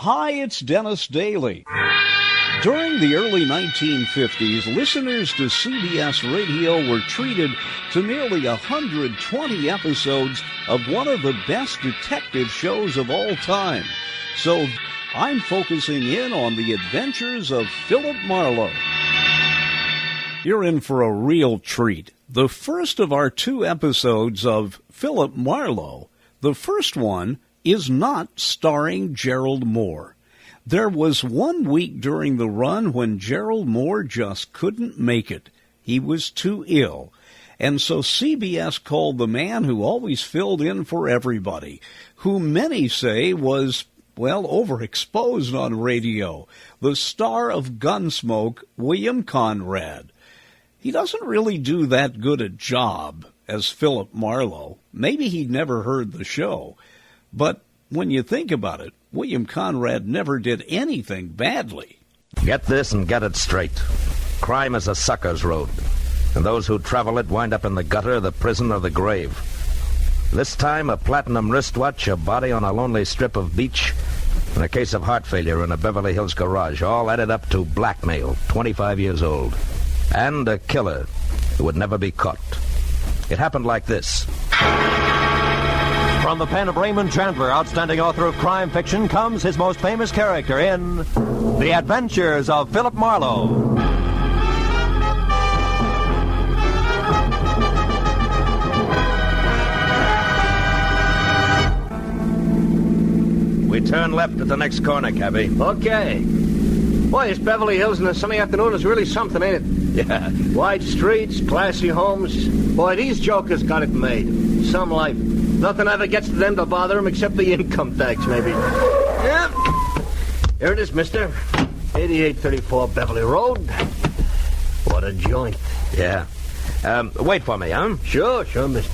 Hi, it's Dennis Daly. During the early 1950s, listeners to CBS Radio were treated to nearly 120 episodes of one of the best detective shows of all time. So I'm focusing in on the adventures of Philip Marlowe. You're in for a real treat. The first of our 2 episodes of Philip Marlowe, the first one, is not starring Gerald Moore. There was one week during the run when Gerald Moore just couldn't make it. He was too ill. And so CBS called the man who always filled in for everybody, who many say was, well, overexposed on radio, the star of Gunsmoke, William Conrad. He doesn't really do that good a job as Philip Marlowe. Maybe he'd never heard the show. But when you think about it, William Conrad never did anything badly. Get this and get it straight. Crime is a sucker's road, and those who travel it wind up in the gutter, the prison, or the grave. This time, a platinum wristwatch, a body on a lonely strip of beach, and a case of heart failure in a Beverly Hills garage, all added up to blackmail, 25 years old, and a killer who would never be caught. It happened like this. From the pen of Raymond Chandler, outstanding author of crime fiction, comes his most famous character in The Adventures of Philip Marlowe. We turn left at the next corner, cabby. Okay. Boy, this Beverly Hills in a sunny afternoon is really something, ain't it? Yeah. Wide streets, classy homes. Boy, these jokers got it made. Some life. Nothing ever gets to them to bother them except the income tax, maybe. Yep. Here it is, mister. 8834 Beverly Road. What a joint. Yeah. Wait for me, huh? Sure, mister.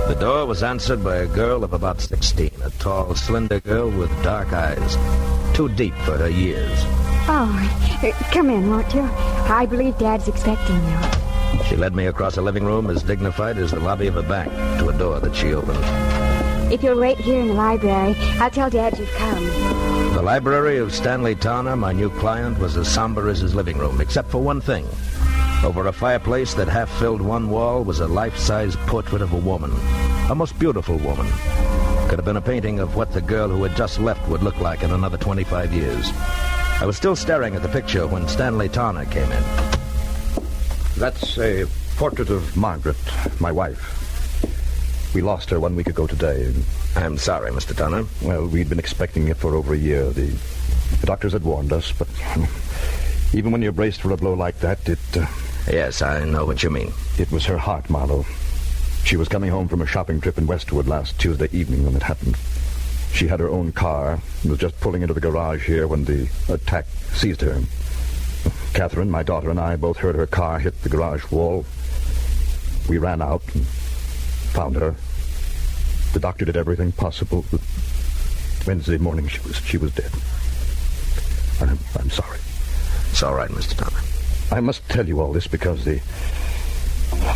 The door was answered by a girl of about 16, a tall, slender girl with dark eyes, too deep for her years. Oh, come in, won't you? I believe Dad's expecting you. She led me across a living room as dignified as the lobby of a bank to a door that she opened. If you'll wait here in the library, I'll tell Dad you've come. The library of Stanley Towner, my new client, was as somber as his living room, except for one thing. Over a fireplace that half-filled one wall was a life-size portrait of a woman, a most beautiful woman. Could have been a painting of what the girl who had just left would look like in another 25 years. I was still staring at the picture when Stanley Towner came in. That's a portrait of Margaret, my wife. We lost her 1 week ago today. I'm sorry, Mr. Towner. Well, we'd been expecting it for over a year. The doctors had warned us, but even when you're braced for a blow like that, Yes, I know what you mean. It was her heart, Marlowe. She was coming home from a shopping trip in Westwood last Tuesday evening when it happened. She had her own car and was just pulling into the garage here when the attack seized her. Catherine, my daughter, and I both heard her car hit the garage wall. We ran out and found her. The doctor did everything possible, but Wednesday morning she was dead. I'm sorry. It's all right, Mr. Towner. I must tell you all this because the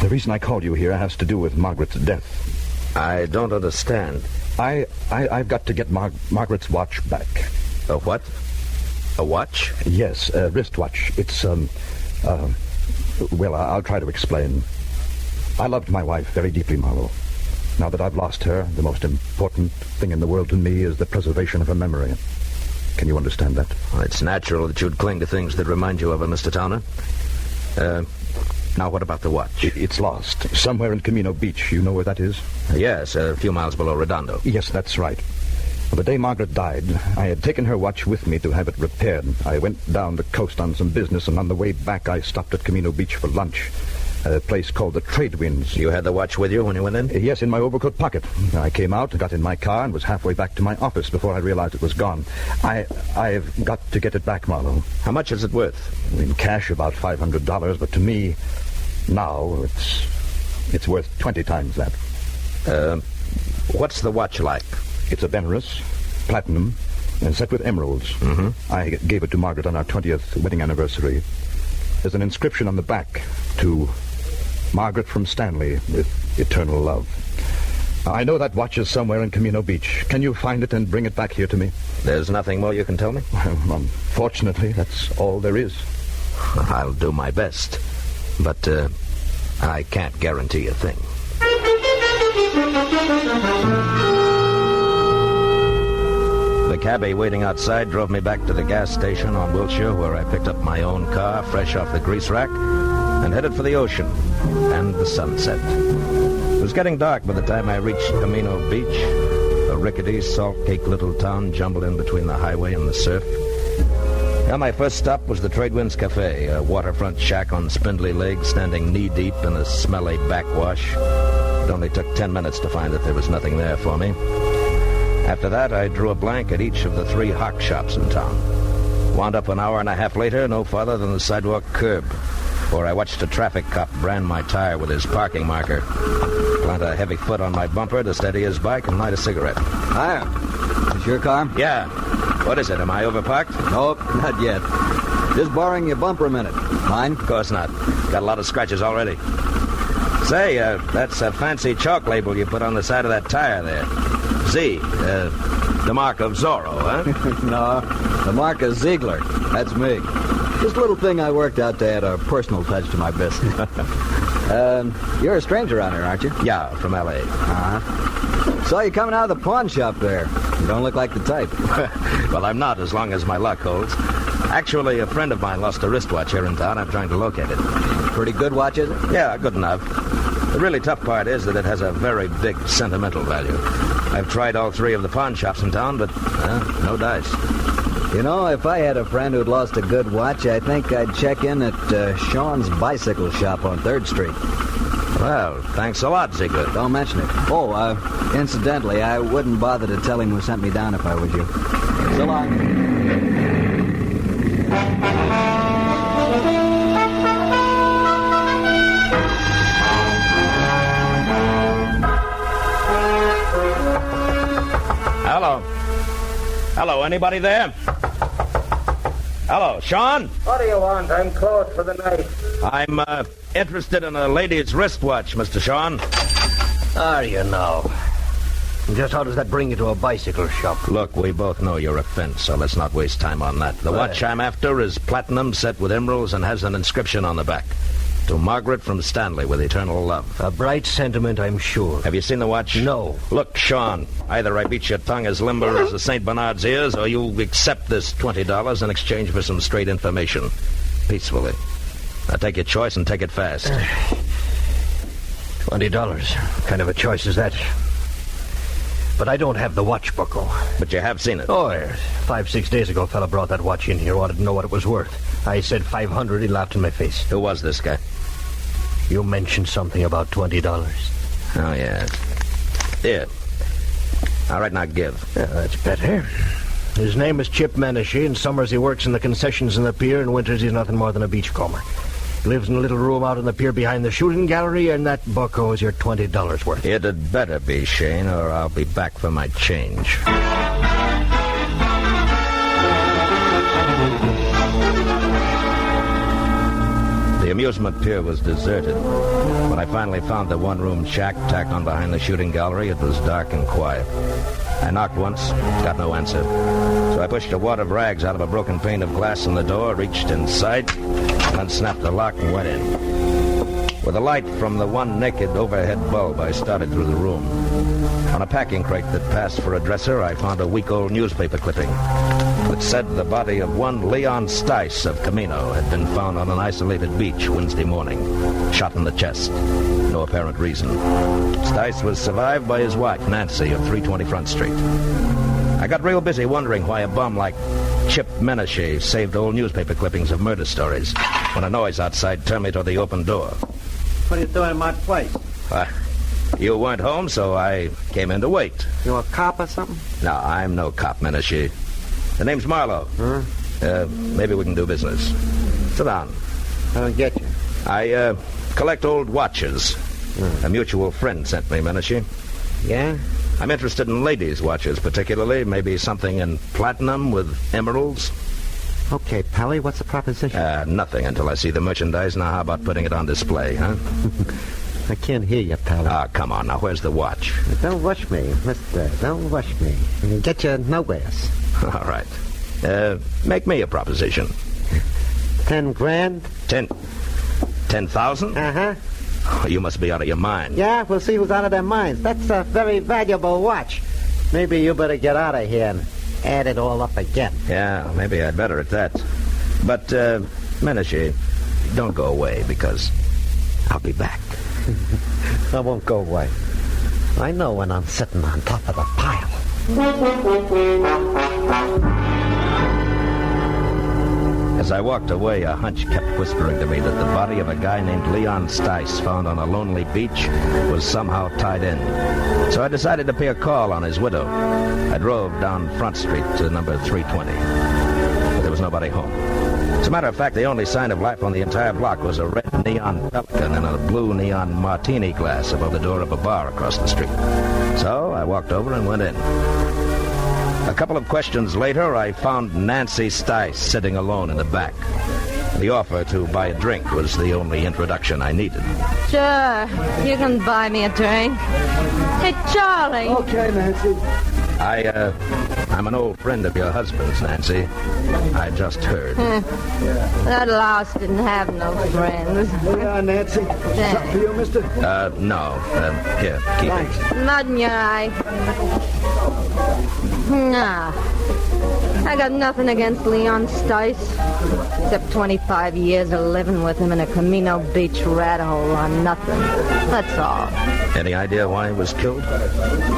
reason I called you here has to do with Margaret's death. I don't understand. I've got to get Margaret's watch back. A what? A watch? Yes, a wristwatch. It's, well, I'll try to explain. I loved my wife very deeply, Marlowe. Now that I've lost her, the most important thing in the world to me is the preservation of her memory. Can you understand that? Well, it's natural that you'd cling to things that remind you of her, Mr. Towner. Now what about the watch? It's lost. Somewhere in Camino Beach. You know where that is? Yes, a few miles below Redondo. Yes, that's right. Well, the day Margaret died, I had taken her watch with me to have it repaired. I went down the coast on some business, and on the way back I stopped at Camino Beach for lunch. A place called the Trade Winds. You had the watch with you when you went in? Yes, in my overcoat pocket. I came out, got in my car, and was halfway back to my office before I realized it was gone. I've got to get it back, Marlowe. How much is it worth? In cash, about $500, but to me, now, it's worth 20 times that. What's the watch like? It's a Benares, platinum, and set with emeralds. Mm-hmm. I gave it to Margaret on our 20th wedding anniversary. There's an inscription on the back to Margaret from Stanley with eternal love. I know that watch is somewhere in Camino Beach. Can you find it and bring it back here to me? There's nothing more you can tell me? Unfortunately, that's all there is. I'll do my best. But I can't guarantee a thing. The cabbie waiting outside drove me back to the gas station on Wilshire, where I picked up my own car, fresh off the grease rack, and headed for the ocean and the sunset. It was getting dark by the time I reached Camino Beach, a rickety, salt-caked little town jumbled in between the highway and the surf. Now, my first stop was the Tradewinds Cafe, a waterfront shack on spindly legs standing knee-deep in a smelly backwash. It only took 10 minutes to find that there was nothing there for me. After that, I drew a blank at each of the 3 hock shops in town. Wound up an hour and a half later, no farther than the sidewalk curb, where I watched a traffic cop brand my tire with his parking marker, plant a heavy foot on my bumper to steady his bike, and light a cigarette. Hiya. Is your car? Yeah. What is it? Am I overparked? Nope, not yet. Just borrowing your bumper a minute. Mine? Of course not. Got a lot of scratches already. Say, that's a fancy chalk label you put on the side of that tire there. Z, the mark of Zorro, huh? No, the mark of Ziegler. That's me. Just a little thing I worked out to add a personal touch to my business. You're a stranger around here, aren't you? Yeah, from L.A. Uh-huh. Saw you coming out of the pawn shop there. You don't look like the type. Well, I'm not, as long as my luck holds. Actually, a friend of mine lost a wristwatch here in town. I'm trying to locate it. Pretty good watch, is it? Yeah, good enough. The really tough part is that it has a very big sentimental value. I've tried all 3 of the pawn shops in town, but no dice. You know, if I had a friend who'd lost a good watch, I think I'd check in at Sean's bicycle shop on 3rd Street. Well, thanks a lot, Ziegler. Don't mention it. Oh, incidentally, I wouldn't bother to tell him who sent me down if I was you. So long. Hello, anybody there? Hello, Sean? What do you want? I'm closed for the night. I'm, interested in a lady's wristwatch, Mr. Sean. Are you now? Just how does that bring you to a bicycle shop? Look, we both know you're a fence, so let's not waste time on that. The watch I'm after is platinum set with emeralds and has an inscription on the back. To Margaret from Stanley with eternal love. A bright sentiment, I'm sure. Have you seen the watch? No. Look, Sean, either I beat your tongue as limber as a St. Bernard's ears, or you accept this $20 in exchange for some straight information. Peacefully. Now take your choice and take it fast. $20. What kind of a choice is that? But I don't have the watch buckle. But you have seen it. Oh, yes. 5-6 days ago, a fella brought that watch in here, wanted to know what it was worth. I said $500. He laughed in my face. Who was this guy? You mentioned something about $20. Oh, yeah. Here. All right, now give. Yeah, that's better. His name is Chip Menashe. In summers, he works in the concessions in the pier. In winters, he's nothing more than a beachcomber. He lives in a little room out on the pier behind the shooting gallery, and that bucko is your $20 worth. It had better be, Shane, or I'll be back for my change. The amusement pier was deserted. When I finally found the one-room shack tacked on behind the shooting gallery, it was dark and quiet. I knocked once, got no answer. So I pushed a wad of rags out of a broken pane of glass in the door, reached inside, and unsnapped the lock and went in. With a light from the one naked overhead bulb, I started through the room. On a packing crate that passed for a dresser, I found a week-old newspaper clipping. It said the body of one Leon Stice of Camino had been found on an isolated beach Wednesday morning, shot in the chest. No apparent reason. Stice was survived by his wife, Nancy, of 320 Front Street. I got real busy wondering why a bum like Chip Menashe saved old newspaper clippings of murder stories when a noise outside turned me to the open door. What are you doing in my place? You weren't home, so I came in to wait. You a cop or something? No, I'm no cop, Menashe. The name's Marlowe. Maybe we can do business. Sit down. I don't get you. I, collect old watches. A mutual friend sent me, Menashe. Yeah? I'm interested in ladies' watches, particularly. Maybe something in platinum with emeralds. Okay, Pally, what's the proposition? Nothing until I see the merchandise. Now, how about putting it on display, huh? I can't hear you, Pally. Ah, come on now. Where's the watch? Don't rush me, mister. Don't rush me. You'll get you nowheres. All right. Make me a proposition. 10 grand? 10,000? Uh-huh. Oh, you must be out of your mind. Yeah, we'll see who's out of their minds. That's a very valuable watch. Maybe you better get out of here and add it all up again. Yeah, maybe I'd better at that. But, Menashe, don't go away, because I'll be back. I won't go away. I know when I'm sitting on top of the pile. As I walked away, a hunch kept whispering to me that the body of a guy named Leon Stice, found on a lonely beach, was somehow tied in. So I decided to pay a call on his widow. I drove down Front Street to number 320. But there was nobody home. As a matter of fact, the only sign of life on the entire block was a red neon Pelican in a blue neon martini glass above the door of a bar across the street. So I walked over and went in. A couple of questions later, I found Nancy Stice sitting alone in the back. The offer to buy a drink was the only introduction I needed. Sure, you can buy me a drink. Hey, Charlie. Okay, Nancy. I'm an old friend of your husband's, Nancy. I just heard. That louse didn't have no friends. Yeah, Nancy. Something for you, mister? No. Here, keep it. Mud in your eye. Nah. I got nothing against Leon Stice, except 25 years of living with him in a Camino Beach rat hole on nothing. That's all. Any idea why he was killed?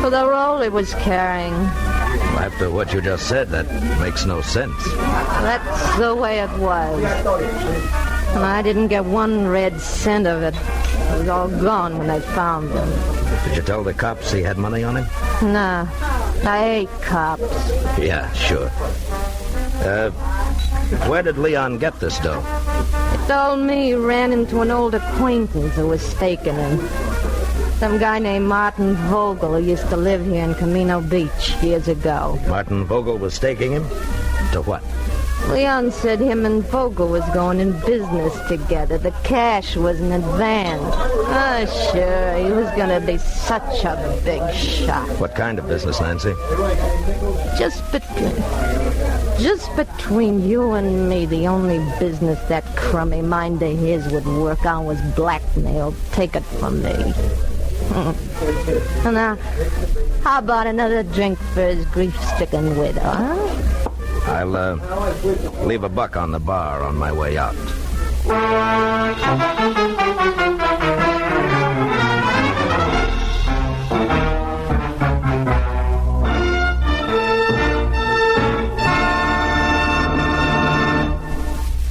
For the role he was carrying. After what you just said, that makes no sense. That's the way it was. And I didn't get one red cent of it. It was all gone when they found him. Did you tell the cops he had money on him? Nah. I hate cops. Yeah, sure. Where did Leon get this dough? He told me he ran into an old acquaintance who was staking him. Some guy named Martin Vogel who used to live here in Camino Beach years ago. Martin Vogel was staking him? To what? Leon said him and Vogel was going in business together. The cash was in advance. Oh, sure, he was going to be such a big shot. What kind of business, Nancy? Just between you and me, the only business that crummy mind of his would work on was blackmail. Take it from me. Now, how about another drink for his grief-stricken widow, huh? I'll leave $1 on the bar on my way out.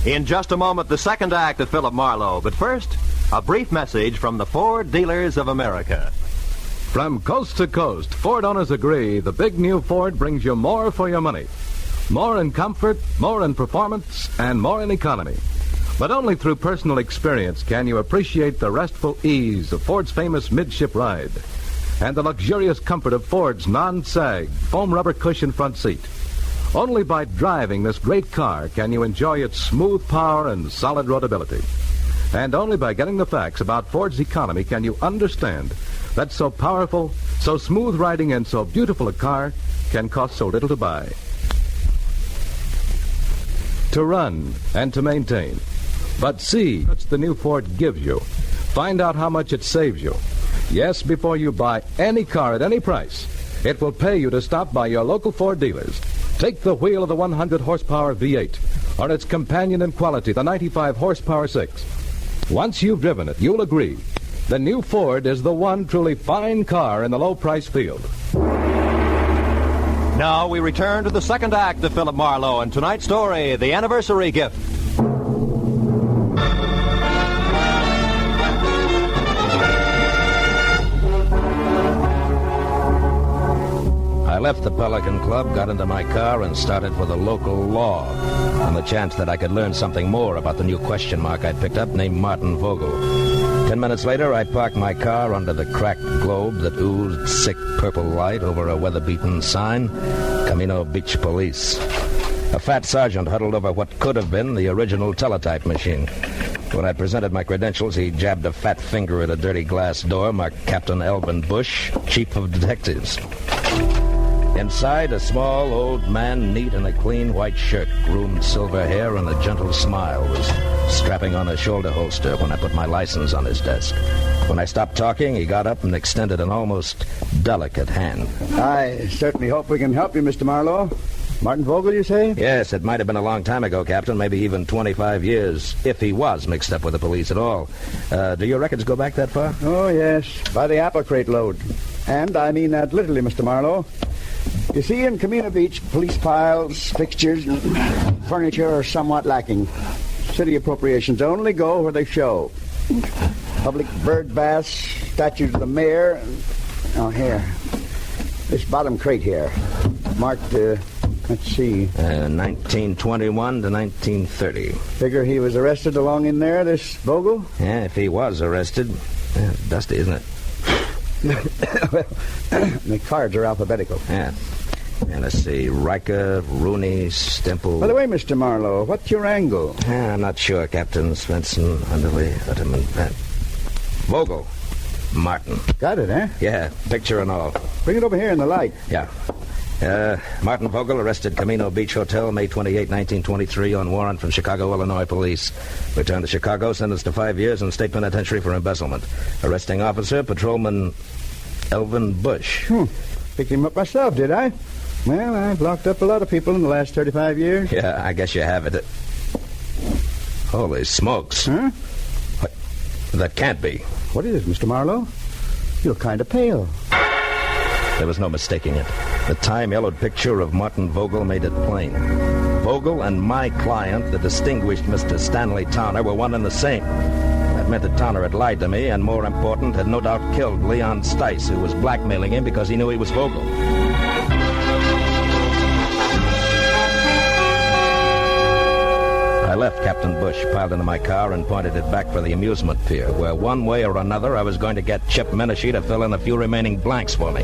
In just a moment, the second act of Philip Marlowe. But first, a brief message from the Ford Dealers of America. From coast to coast, Ford owners agree the big new Ford brings you more for your money. More in comfort, more in performance, and more in economy. But only through personal experience can you appreciate the restful ease of Ford's famous midship ride and the luxurious comfort of Ford's non-sag foam rubber cushion front seat. Only by driving this great car can you enjoy its smooth power and solid roadability. And only by getting the facts about Ford's economy can you understand that so powerful, so smooth riding, and so beautiful a car can cost so little to buy. To run and to maintain. But see what the new Ford gives you. Find out how much it saves you. Yes, before you buy any car at any price, it will pay you to stop by your local Ford dealers. Take the wheel of the 100-horsepower V8 or its companion in quality, the 95-horsepower 6. Once you've driven it, you'll agree the new Ford is the one truly fine car in the low-price field. Now we return to the second act of Philip Marlowe and tonight's story, The Anniversary Gift. I left the Pelican Club, got into my car, and started for the local law on the chance that I could learn something more about the new question mark I'd picked up named Martin Vogel. 10 minutes later, I parked my car under the cracked globe that oozed sick purple light over a weather-beaten sign, Camino Beach Police. A fat sergeant huddled over what could have been the original teletype machine. When I presented my credentials, he jabbed a fat finger at a dirty glass door marked Captain Elvin Bush, Chief of Detectives. Inside, a small old man, neat in a clean white shirt, groomed silver hair, and a gentle smile, was strapping on a shoulder holster when I put my license on his desk. When I stopped talking, he got up and extended an almost delicate hand. I certainly hope we can help you, Mr. Marlowe. Martin Vogel, you say? Yes, it might have been a long time ago, Captain, maybe even 25 years, if he was mixed up with the police at all. Do your records go back that far? Oh, yes, by the apple crate load. And I mean that literally, Mr. Marlowe. You see, in Camino Beach, police files, fixtures, and furniture are somewhat lacking. City appropriations only go where they show. Public bird baths, statues of the mayor. Oh, here. This bottom crate here. Marked, let's see. 1921 to 1930. Figure he was arrested along in there, this Vogel? Yeah, if he was arrested. Dusty, isn't it? Well, the cards are alphabetical. Yeah. And let's see. Riker, Rooney, Stemple. By the way, Mr. Marlowe, what's your angle? I'm not sure, Captain. Svensson, Underley, Utterman. Vogel. Martin. Got it, eh? Yeah, picture and all. Bring it over here in the light. Yeah. Martin Vogel, arrested Camino Beach Hotel, May 28, 1923, on warrant from Chicago, Illinois police. Returned to Chicago, sentenced to 5 years in state penitentiary for embezzlement. Arresting officer, Patrolman Elvin Bush. Picked him up myself, did I? Well, I've locked up a lot of people in the last 35 years. Yeah, I guess you have it. Holy smokes. Huh? What? That can't be. What is it, Mr. Marlowe? You look kind of pale. There was no mistaking it. The time-yellowed picture of Martin Vogel made it plain. Vogel and my client, the distinguished Mr. Stanley Towner, were one and the same. That meant that Towner had lied to me, and more important, had no doubt killed Leon Stice, who was blackmailing him because he knew he was Vogel. I left Captain Bush, piled into my car, and pointed it back for the amusement pier, where one way or another I was going to get Chip Menashe to fill in a few remaining blanks for me.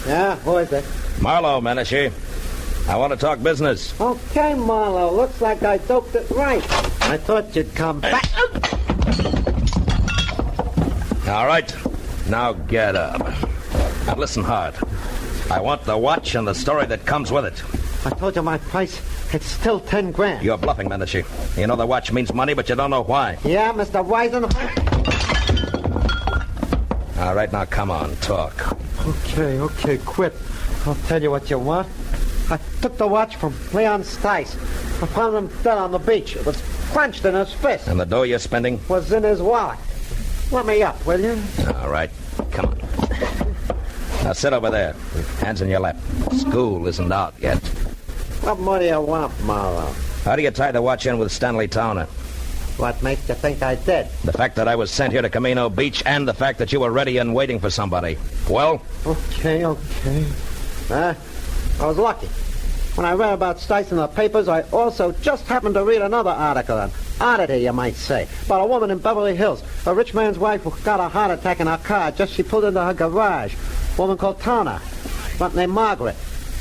Yeah, who is it? Marlowe, Menashe. I want to talk business. Okay, Marlowe. Looks like I doped it right. I thought you'd come back. All right. Now get up. Now listen hard. I want the watch and the story that comes with it. I told you my price. It's still 10 grand. You're bluffing, Menashe. You know the watch means money, but you don't know why. Yeah, Mr. Wisen. All right, now come on, talk. Okay, quit. I'll tell you what you want. I took the watch from Leon Stice. I found him dead on the beach. It was clenched in his fist. And the dough you're spending? Was in his wallet. Let me up, will you? All right, come on. Now sit over there, hands in your lap. School isn't out yet. What more do you want, Marlowe? How do you tie the watch in with Stanley Towner? What makes you think I did? The fact that I was sent here to Camino Beach and the fact that you were ready and waiting for somebody. Well? Okay. I was lucky. When I read about Stice in the papers, I also just happened to read another article, an oddity, you might say, about a woman in Beverly Hills, a rich man's wife who got a heart attack in her car just she pulled into her garage. A woman called Towner, front name Margaret.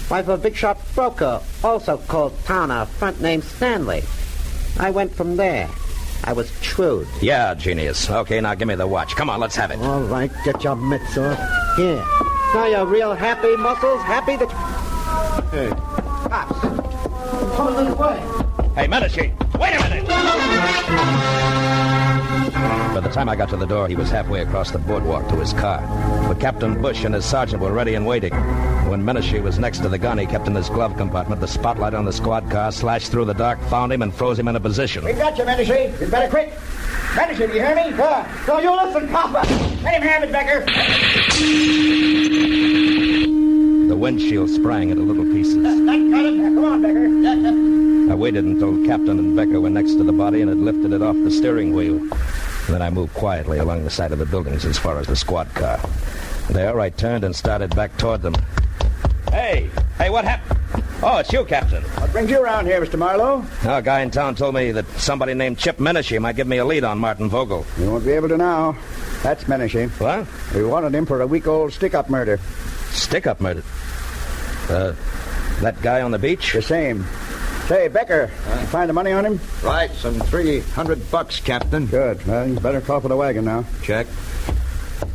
Wife of a big shot broker, also called Towner, front name Stanley. I went from there. I was shrewd. Yeah, genius. Okay, now give me the watch. Come on, let's have it. All right, get your mitts off. Here. Now you're real happy, Muscles? Happy that... Hey, cops. Come this way. Hey, Menashe, wait a minute! By the time I got to the door, he was halfway across the boardwalk to his car. But Captain Bush and his sergeant were ready and waiting. When Menashe was next to the gun he kept in his glove compartment, the spotlight on the squad car slashed through the dark, found him, and froze him in a position. We got you, Menashe. You better quit. Menashe, do you hear me? No, you listen, Papa. Let him have it, Becker. The windshield sprang into little pieces. Come on, Becker. I waited until Captain and Becker were next to the body and had lifted it off the steering wheel. Then I moved quietly along the side of the buildings as far as the squad car. There, I turned and started back toward them. Hey, what happened? Oh, it's you, Captain. What brings you around here, Mr. Marlowe? A guy in town told me that somebody named Chip Menashe might give me a lead on Martin Vogel. You won't be able to now. That's Menashe. What? We wanted him for a week-old stick-up murder. Stick-up murder? That guy on the beach? The same. Say, Becker, you find the money on him? Right, some $300, Captain. Good. Well, you better call for the wagon now. Check.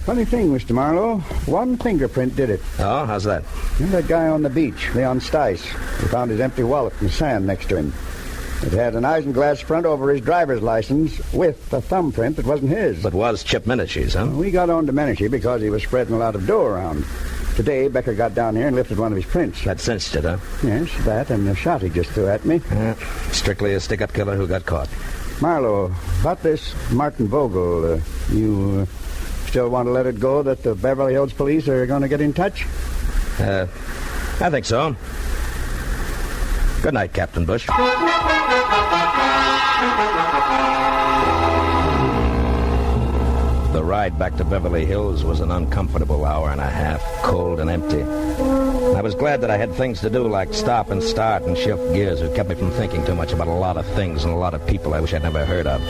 Funny thing, Mr. Marlowe. One fingerprint did it. Oh, how's that? And that guy on the beach, Leon Stice. We found his empty wallet in the sand next to him. It had an isinglass front over his driver's license with a thumbprint that wasn't his. But was Chip Menashe's, huh? We got on to Menashe because he was spreading a lot of dough around. Today, Becker got down here and lifted one of his prints. That cinched it, huh? Yes, that and the shot he just threw at me. Strictly a stick-up killer who got caught. Marlowe, about this Martin Vogel, you still want to let it go that the Beverly Hills police are going to get in touch? I think so. Good night, Captain Bush. The ride back to Beverly Hills was an uncomfortable hour and a half, cold and empty. I was glad that I had things to do like stop and start and shift gears. It kept me from thinking too much about a lot of things and a lot of people I wish I'd never heard of.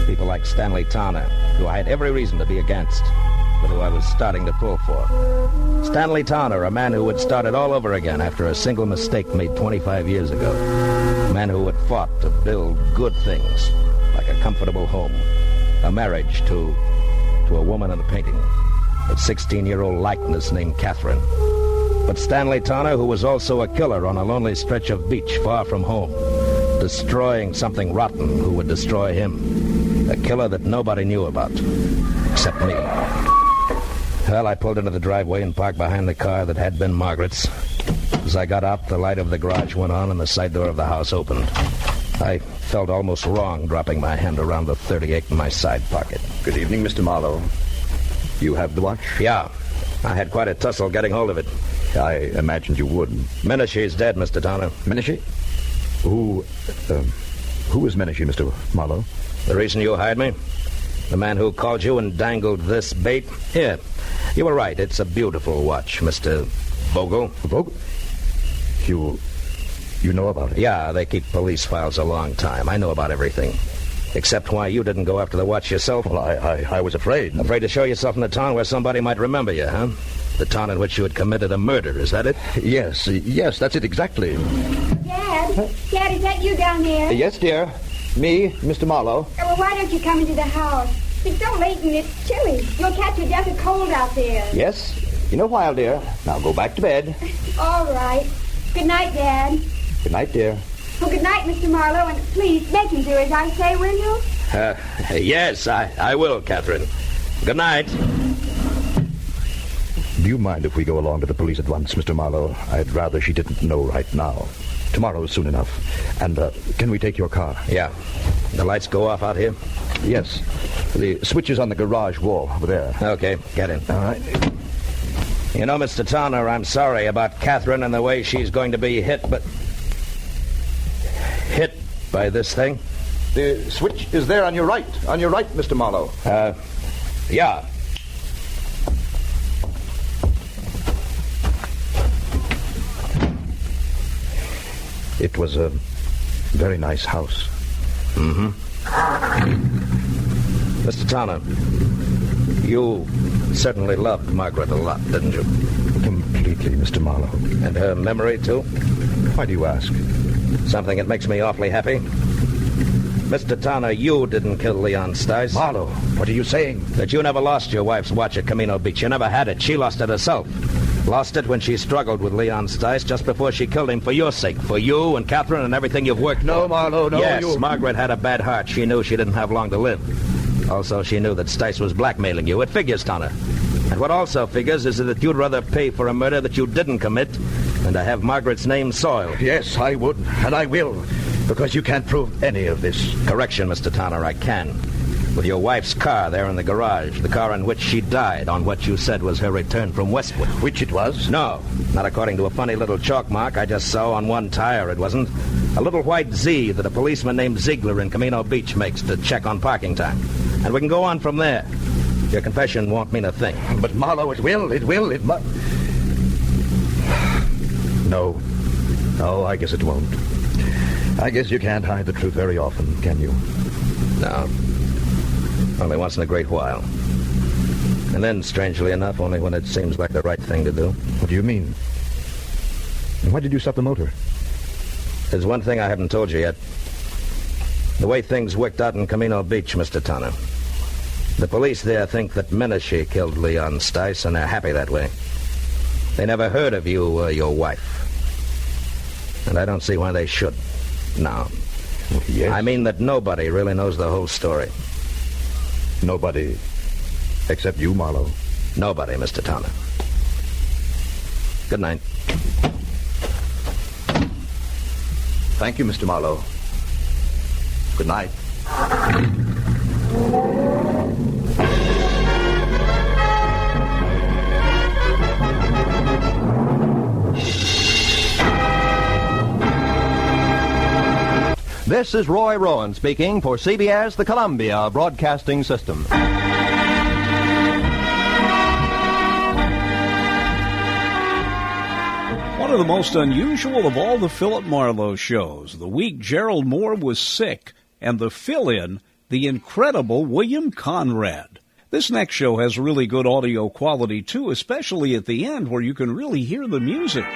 People like Stanley Towner, who I had every reason to be against, but who I was starting to pull for. Stanley Towner, a man who had started all over again after a single mistake made 25 years ago. A man who had fought to build good things, like a comfortable home, a marriage to a woman in a painting, a 16-year-old likeness named Catherine. But Stanley Towner, who was also a killer on a lonely stretch of beach far from home, destroying something rotten who would destroy him. A killer that nobody knew about, except me. Well, I pulled into the driveway and parked behind the car that had been Margaret's. As I got out, the light of the garage went on and the side door of the house opened. I felt almost wrong dropping my hand around the .38 in my side pocket. Good evening, Mr. Marlowe. You have the watch? Yeah. I had quite a tussle getting hold of it. I imagined you would. Menashe's dead, Mr. Towner. Menashe? Who is Menashe, Mr. Marlowe? The reason you hired me? The man who called you and dangled this bait? Here. You were right. It's a beautiful watch, Mr. Vogel. Vogel? You know about it? Yeah, they keep police files a long time. I know about everything. Except why you didn't go after the watch yourself. Well, I was afraid. Afraid to show yourself in the town where somebody might remember you, huh? The town in which you had committed a murder, is that it? Yes, that's it exactly. Dad, is that you down there? Yes, dear. Me, Mr. Marlowe. Well, why don't you come into the house? It's so late and it's chilly. You'll catch your death of cold out there. Yes, in a while, dear. Now go back to bed. All right. Good night, Dad. Good night, dear. Well, good night, Mr. Marlowe, and please make him do as I say, will you? Yes, I will, Catherine. Good night. Do you mind if we go along to the police at once, Mr. Marlowe? I'd rather she didn't know right now. Tomorrow is soon enough. And can we take your car? Yeah. The lights go off out here? Yes. The switch is on the garage wall over there. Okay, get in. All right. You know, Mr. Towner, I'm sorry about Catherine and the way she's going to be hit by this thing. The switch is there on your right. On your right, Mr. Marlowe. Yeah. It was a very nice house. Mm-hmm. Mr. Towner, you certainly loved Margaret a lot, didn't you? Completely, Mr. Marlowe. And her memory, too? Why do you ask? Something that makes me awfully happy. Mr. Towner, you didn't kill Leon Stice. Marlowe, what are you saying? That you never lost your wife's watch at Camino Beach. You never had it. She lost it herself. Lost it when she struggled with Leon Stice just before she killed him for your sake. For you and Catherine and everything you've worked for. No, Marlowe, no. Yes, Margaret had a bad heart. She knew she didn't have long to live. Also, she knew that Stice was blackmailing you. It figures, Towner. And what also figures is that you'd rather pay for a murder that you didn't commit than to have Margaret's name soiled. Yes, I would, and I will, because you can't prove any of this. Correction, Mr. Towner, I can. With your wife's car there in the garage, the car in which she died on what you said was her return from Westwood. Which it was? No, not according to a funny little chalk mark I just saw on one tire, it wasn't. A little white Z that a policeman named Ziegler in Camino Beach makes to check on parking time. And we can go on from there. Your confession won't mean a thing. But Marlowe, it will, it must. No. Oh, I guess it won't. I guess you can't hide the truth very often, can you? No. Only once in a great while. And then, strangely enough, only when it seems like the right thing to do. What do you mean? And why did you stop the motor? There's one thing I haven't told you yet. The way things worked out in Camino Beach, Mr. Tanner. The police there think that Menashe killed Leon Stice, and they're happy that way. They never heard of you or your wife. And I don't see why they should. No. Yes. I mean that nobody really knows the whole story. Nobody except you, Marlowe. Nobody, Mr. Tanner. Good night. Thank you, Mr. Marlowe. Good night. This is Roy Rowan speaking for CBS, the Columbia Broadcasting System. One of the most unusual of all the Philip Marlowe shows, the week Gerald Moore was sick, and the fill-in, the incredible William Conrad. This next show has really good audio quality, too, especially at the end where you can really hear the music.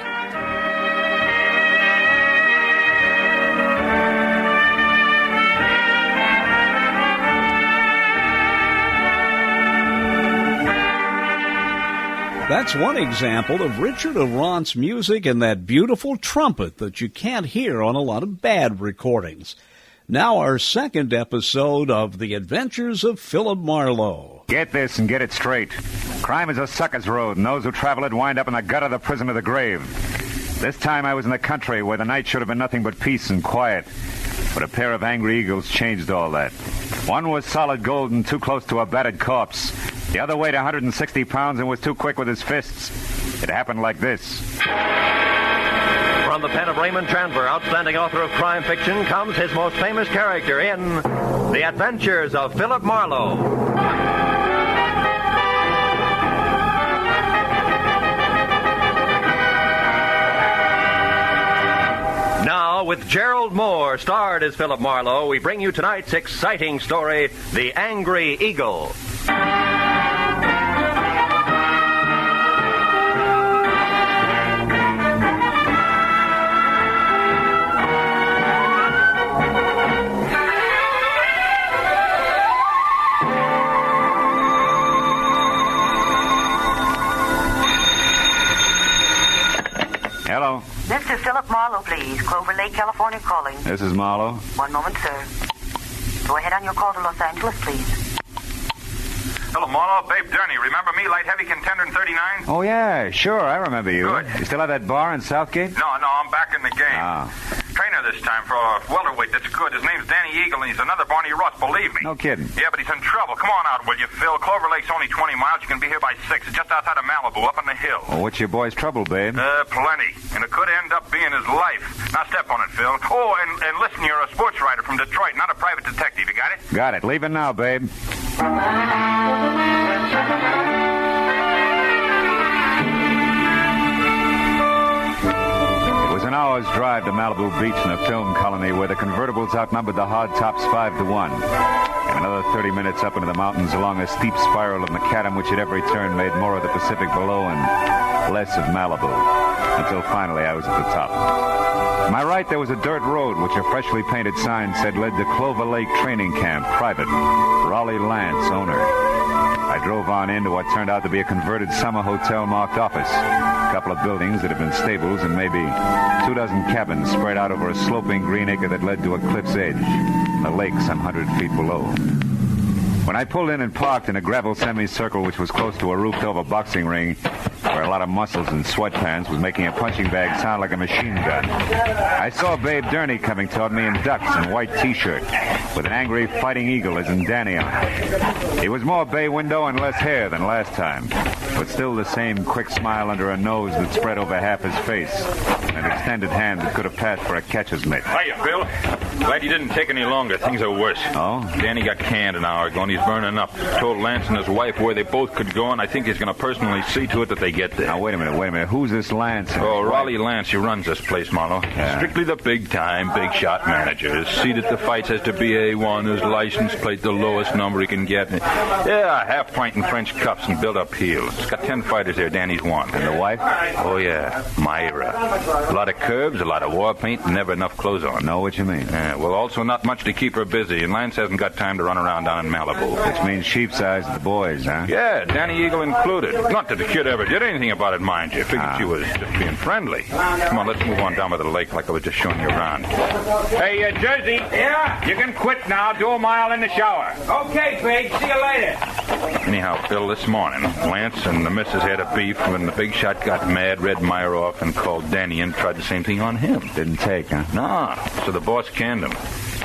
That's one example of Richard Arant's music and that beautiful trumpet that you can't hear on a lot of bad recordings. Now our second episode of The Adventures of Philip Marlowe. Get this and get it straight. Crime is a sucker's road, and those who travel it wind up in the gutter, the prison, or the grave. This time I was in the country where the night should have been nothing but peace and quiet. But a pair of angry eagles changed all that. One was solid gold and too close to a battered corpse. The other weighed 160 pounds and was too quick with his fists. It happened like this. From the pen of Raymond Chandler, outstanding author of crime fiction, comes his most famous character in The Adventures of Philip Marlowe. Now, with Gerald Moore starred as Philip Marlowe, we bring you tonight's exciting story, The Angry Eagle. Hello. Mr. Philip Marlowe, please. Clover Lake, California calling. This is Marlowe. One moment, sir. Go ahead on your call to Los Angeles, please. Hello, Marlowe. Babe Durney. Remember me, light heavy contender in 39? Oh, yeah, sure. I remember you. Good. You still have that bar in Southgate? No, I'm back in the game. Ah. Trainer this time for a welterweight that's good. His name's Danny Eagle, and he's another Barney Ross, believe me. No kidding. Yeah, but he's in trouble. Come on out, will you, Phil? Clover Lake's only 20 miles. You can be here by 6. It's just outside of Malibu, up on the hill. Well, what's your boy's trouble, babe? Plenty. And it could end up being his life. Now step on it, Phil. Oh, and listen, you're a sports writer from Detroit, not a private detective. You got it? Got it. Leaving now, babe. It was an hour's drive to Malibu Beach in a film colony where the convertibles outnumbered the hard tops 5-1. And another 30 minutes up into the mountains along a steep spiral of macadam, which at every turn made more of the Pacific below and less of Malibu. Until finally I was at the top. To my right, there was a dirt road, which a freshly painted sign said led to Clover Lake Training Camp, private. Raleigh Lance, owner. I drove on into what turned out to be a converted summer hotel marked office. A couple of buildings that had been stables and maybe 24 cabins spread out over a sloping green acre that led to a cliff's edge, and a lake some 100 feet below. When I pulled in and parked in a gravel semicircle which was close to a roofed-over boxing ring where a lot of muscles in sweatpants was making a punching bag sound like a machine gun, I saw Babe Durney coming toward me in ducks and white T-shirt with an angry fighting eagle as in Danny on it. He was more bay window and less hair than last time. but still the same quick smile under a nose that spread over half his face. An extended hand that could have passed for a catcher's mitt. Hiya, Phil. Glad you didn't take any longer. Things are worse. Oh? Danny got canned an hour ago, and he's burning up. Told Lance and his wife where they both could go, and I think he's going to personally see to it that they get there. Now, wait a minute. Who's this Lance? Oh, Raleigh Lance. He runs this place, Marlowe. Yeah. Strictly the big-time, big-shot manager. His seat at the fights has to be A1. His license plate the lowest number he can get. Yeah, half-pint and French cuffs and build-up heels. He's got 10 fighters there Danny's won. And the wife? Oh, yeah, Myra. A lot of curves, a lot of war paint, and never enough clothes on. Know what you mean? Yeah, well, also not much to keep her busy, and Lance hasn't got time to run around down in Malibu. Which means sheep-sized the boys, huh? Yeah, Danny Eagle included. Not that the kid ever did anything about it, mind you. Figured she was just being friendly. Come on, let's move on down by the lake like I was just showing you around. Hey, Jersey. Yeah? You can quit now. Do a mile in the shower. Okay, Big. See you later. Anyhow, Phil, this morning, Lance and the missus had a beef when the big shot got mad, read Myra off, and called Danny and tried the same thing on him. Didn't take, huh? No. So the boss canned him.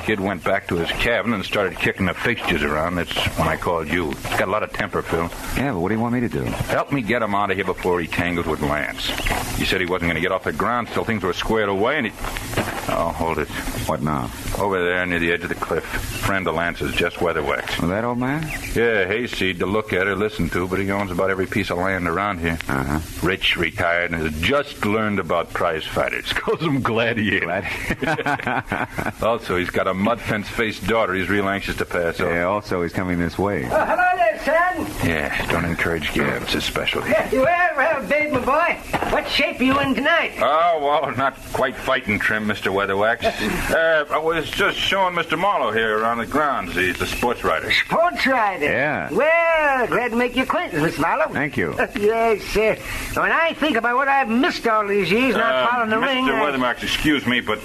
Kid went back to his cabin and started kicking the fixtures around. That's when I called you. He's got a lot of temper, Phil. Yeah, but what do you want me to do? Help me get him out of here before he tangles with Lance. He said he wasn't going to get off the ground till things were squared away, and he... Oh, hold it. What now? Over there near the edge of the cliff. Friend of Lance's, Jess Weatherwax. Oh, that old man? Yeah, hayseed to look at or listen to, but he owns about every piece of land around here. Uh-huh. Rich, retired, and has just learned about prize fighters. Calls them gladiators. Also, he's got a mud-fence-faced daughter he's real anxious to pass off. Yeah, also he's coming this way. Oh, hello there, son. Yeah, don't encourage gab. It's his specialty. Well, Babe, my boy, what shape are you in tonight? Oh, well, not quite fighting trim, Mr. Weatherwax. I was just showing Mr. Marlowe here around the grounds. He's the sports writer. Sports writer? Yeah. Well, glad to make your acquaintance, Mr. Marlowe. Thank you. Yes, sir. When I think about what I've missed all these years not following the ring... Mr. Weatherwax, excuse me, but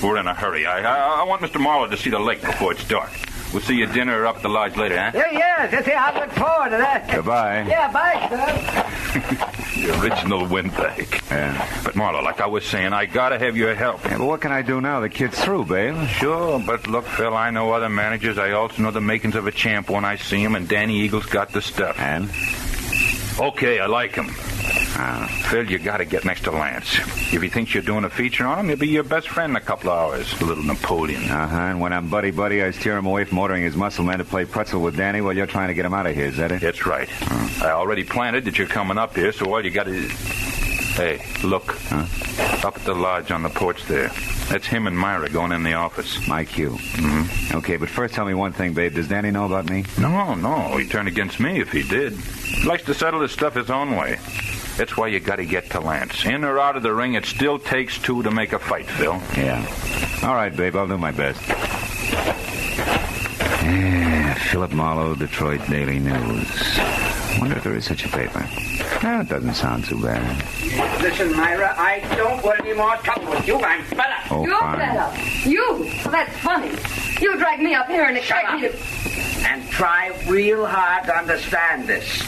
we're in a hurry. I want Mr. Marlowe to see the lake before it's dark. We'll see you at dinner or up at the lodge later, huh? Yeah, I'll look forward to that. Goodbye. Yeah, bye, son. The original windbag. Yeah. But, Marlowe, like I was saying, I gotta have your help. Yeah, but what can I do now? The kid's through, babe. Sure, but look, Phil, I know other managers. I also know the makings of a champ when I see him, and Danny Eagle's got the stuff. And? Okay, I like him. Phil, you gotta get next to Lance. If he thinks you're doing a feature on him, he'll be your best friend in a couple of hours. A little Napoleon. Uh-huh, and when I'm buddy-buddy, I steer him away from ordering his muscle man to play pretzel with Danny while you're trying to get him out of here, is that it? That's right. I already planted that you're coming up here, so all you gotta... Hey, look. Huh? Up at the lodge on the porch there. That's him and Myra going in the office. My cue. Mm-hmm. Okay, but first tell me one thing, babe. Does Danny know about me? No. He'd turn against me if he did. He likes to settle his stuff his own way. That's why you gotta get to Lance. In or out of the ring, it still takes two to make a fight, Phil. Yeah. All right, babe, I'll do my best. Yeah, Philip Marlowe, Detroit Daily News. Wonder if there is such a paper. No, it doesn't sound too bad. Listen, Myra, I don't want any more trouble with you. I'm fed up. Oh, You're fine. fed up. You? Well, that's funny. You drag me up here and expect me to... And try real hard to understand this.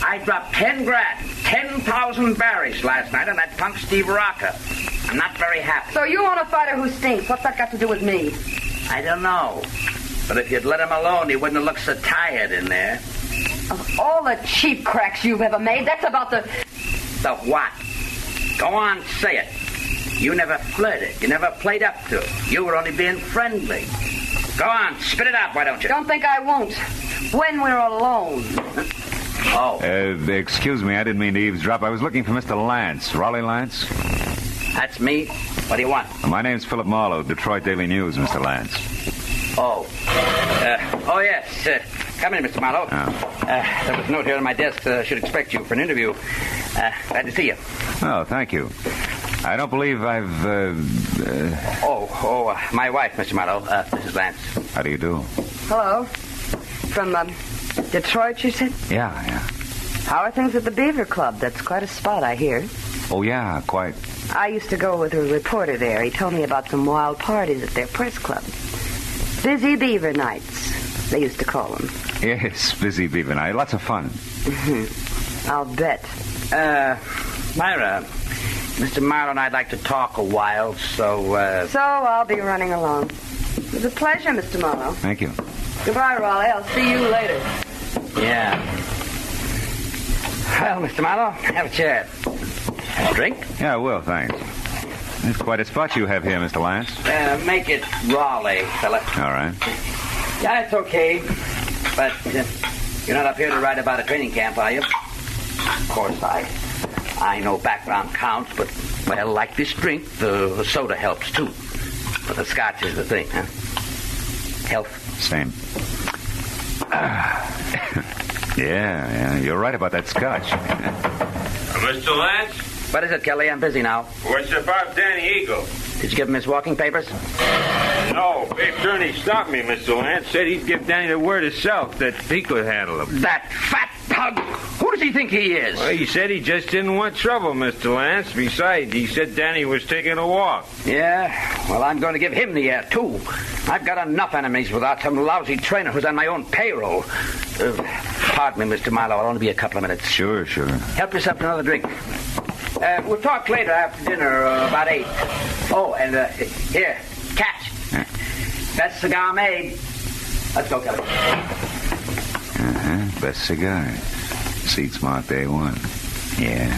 I dropped 10 grand, 10,000 berries last night on that punk Steve Rocker. I'm not very happy. So you want a fighter who stinks. What's that got to do with me? I don't know. But if you'd let him alone, he wouldn't have looked so tired in there. Of all the cheap cracks you've ever made, that's about the... The what? Go on, say it. You never flirted. You never played up to it. You were only being friendly. Go on, spit it out, why don't you? Don't think I won't. When we're alone. Oh. Excuse me, I didn't mean to eavesdrop. I was looking for Mr. Lance. Raleigh Lance? That's me. What do you want? My name's Philip Marlowe, Detroit Daily News, Mr. Lance. Oh. Yes. Come in, Mr. Marlowe. There was a note here on my desk. Should expect you for an interview. Glad to see you. Oh, thank you. I don't believe I've, my wife, Mr. Marlowe, Mrs. Lance. How do you do? Hello. From, Detroit, you said? Yeah. How are things at the Beaver Club? That's quite a spot, I hear. Oh, yeah, quite. I used to go with a reporter there. He told me about some wild parties at their press club. Busy Beaver Nights, they used to call them. Yes, busy Beaver Night. Lots of fun. I'll bet. Myra, Mr. Marlowe and I'd like to talk a while, so... So I'll be running along. It was a pleasure, Mr. Marlowe. Thank you. Goodbye, Raleigh. I'll see you later. Yeah. Well, Mr. Marlowe, have a chair. Have a drink? Yeah, I will, thanks. It's quite a spot you have here, Mr. Lance. Make it Raleigh, fella. All right. Yeah, it's okay. But you're not up here to write about a training camp, are you? Of course, I know background counts, but, well, like this drink, the soda helps, too. But the scotch is the thing, huh? Health? Same. Yeah, you're right about that scotch. Mr. Lance? What is it, Kelly? I'm busy now. What's about Danny Eagle? Did you give him his walking papers? No, Big Turney stopped me, Mr. Lance. Said he'd give Danny the word himself that he could handle him. That fat pug! Who does he think he is? Well, he said he just didn't want trouble, Mr. Lance. Besides, he said Danny was taking a walk. Yeah? Well, I'm going to give him the air, too. I've got enough enemies without some lousy trainer who's on my own payroll. Pardon me, Mr. Marlowe. I'll only be a couple of minutes. Sure. Help yourself to another drink. We'll talk later after dinner, about 8. Oh, and here, catch. Best cigar made. Let's go, Kelly. Best cigar. Seats marked A1. Yeah.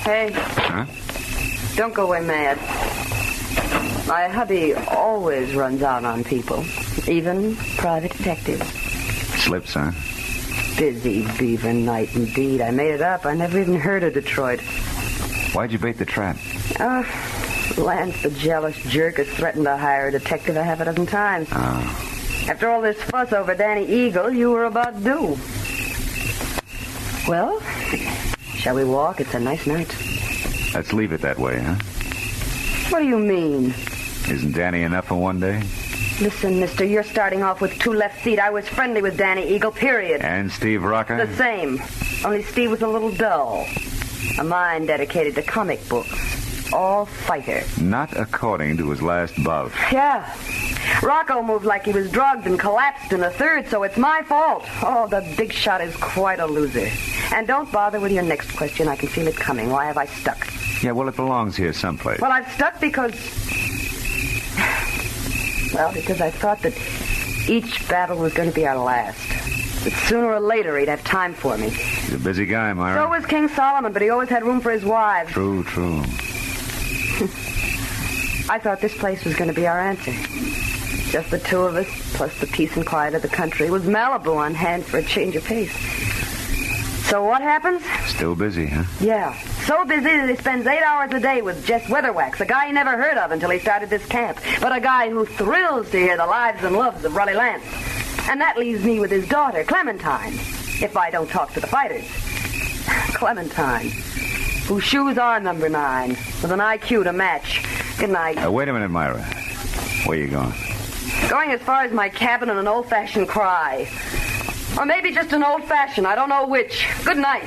Hey. Huh? Don't go away mad. My hubby always runs out on people, even private detectives. Slips, huh? Busy beaver night indeed. I made it up. I never even heard of Detroit. Why'd you bait the trap? Lance, the jealous jerk, has threatened to hire a detective a half a dozen times. Oh. After all this fuss over Danny Eagle, you were about due. Well, shall we walk? It's a nice night. Let's leave it that way, huh? What do you mean? Isn't Danny enough for one day? Listen, mister, you're starting off with 2 left feet. I was friendly with Danny Eagle, period. And Steve Rocker? The same. Only Steve was a little dull. A mind dedicated to comic books. All fighter. Not according to his last bout. Yeah. Rocco moved like he was drugged and collapsed in the third, so it's my fault. Oh, the big shot is quite a loser. And don't bother with your next question. I can feel it coming. Why have I stuck? Yeah, well, it belongs here someplace. Well, I've stuck because I thought that each battle was going to be our last. That sooner or later he'd have time for me. He's a busy guy, Myra. So was King Solomon, but he always had room for his wives. True. I thought this place was going to be our answer. Just the 2 of us, plus the peace and quiet of the country, with Malibu on hand for a change of pace. So what happens? Still busy, huh? Yeah. So busy that he spends 8 hours a day with Jess Weatherwax, a guy he never heard of until he started this camp, but a guy who thrills to hear the lives and loves of Raleigh Lance. And that leaves me with his daughter, Clementine, if I don't talk to the fighters. Clementine, whose shoes are number 9, with an IQ to match. Good night. Wait a minute, Myra. Where you going? Going as far as my cabin and an old-fashioned cry. Or maybe just an old-fashioned, I don't know which. Good night.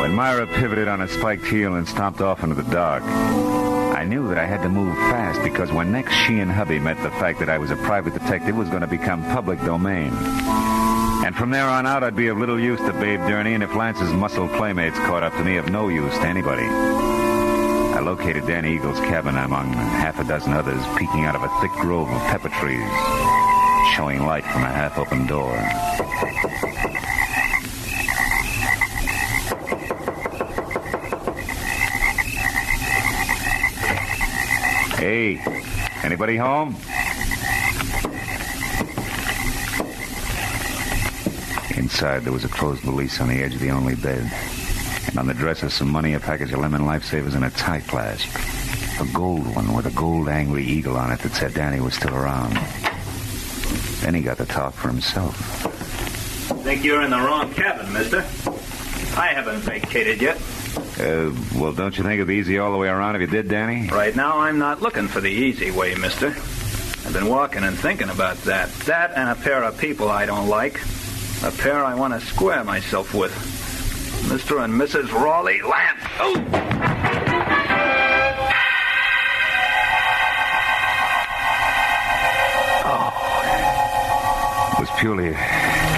When Myra pivoted on a spiked heel and stomped off into the dark, I knew that I had to move fast because when next she and hubby met, the fact that I was a private detective was going to become public domain. And from there on out, I'd be of little use to Babe Durney, and if Lance's muscle playmates caught up to me, of no use to anybody. I located Danny Eagle's cabin among half a dozen others, peeking out of a thick grove of pepper trees, showing light from a half-open door. Hey, anybody home? Inside, there was a closed valise on the edge of the only bed. And on the dresser, some money, a package of lemon lifesavers, and a tie clasp. A gold one with a gold angry eagle on it that said Danny was still around. Then he got to talk for himself. Think you're in the wrong cabin, mister. I haven't vacated yet. Well, don't you think it'd be easy all the way around if you did, Danny? Right now, I'm not looking for the easy way, mister. I've been walking and thinking about that. That and a pair of people I don't like. A pair I want to square myself with. Mr. and Mrs. Raleigh Lance. Oh! It was purely a